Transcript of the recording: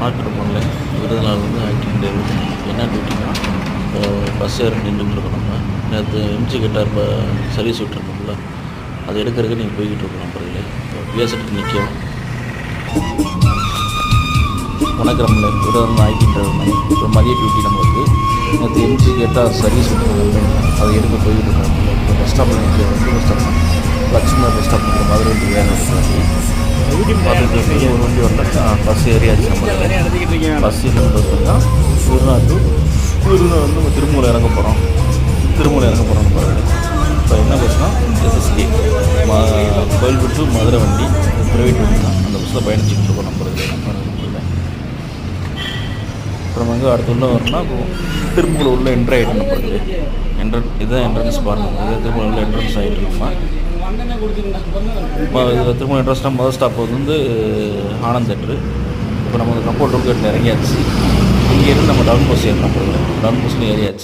Market போகல விருதுநகர்லேருந்து acting என்ன டியூட்டினா bus ஏற நின்றுட்டுருக்கோம். நம்ம நேற்று எம்ஜி கிட்டார் இப்போ சர்வீஸ் விட்டுருக்கோம்ல, அதை எடுக்கிறதுக்கு நீங்கள் போய்கிட்டு இருக்கோம். நம்பர்களே பிஎஸ்எட்டு நிற்கும் வணக்கம்ல விருதுநகர் ஆக்டிங் இப்போ மதிய டியூட்டி நம்மளுக்கு. நேற்று எம்ஜி கேட்டால் சர்வீஸ் விட்டுருக்கோம், அதை எடுக்க போய்கிட்டு இருக்கோம். இப்போ பஸ் ஸ்டாப்பில் நிற்க பஸ் ஸ்டாப்னா லட்சுமி பஸ் ஸ்டாப் நிற்கிற மாதிரி வண்டி வேறு பார்த்துட்டு ஒரு வண்டி வரல பஸ் ஏரியாச்சு. நம்ம பஸ் பஸ்ஸுன்னா விருதுநகர் வந்து நம்ம திருமூலை இறங்க போகிறோம். பாருங்கள். இப்போ என்ன பஸ்னா எஸ்எஸ்டி கோயில்பட்டு மதுரை வண்டி, ப்ரைவேட் வண்டி தான். அந்த பஸ்ஸில் பயணிச்சுக்கிட்டு இருக்கோம். நம்மளுக்கு அப்புறம் வந்து அடுத்து உள்ள வரணும்னா திருமூலை உள்ள என்ட்ரி ஆகிட்டு நம்மளுக்கு இதுதான் என்ட்ரன்ஸ் பாருங்கள். இதே திருமூலை உள்ள என்ட்ரன்ஸ் ஆகிட்டு இருக்குமா. இதில் திருமூலை என்ட்ரன்ஸ்னால் முதல் ஸ்டாப் வந்து ஆனந்த் தேட்ரு. இப்போ நம்ம கம்போர்ட் ரூம் கேட்டில் இறங்கியாச்சு. இங்கேருந்து நம்ம டவுன் பஸ் ஏறணும். டவுன் பஸ்ஸில் ஏறியாச்சு.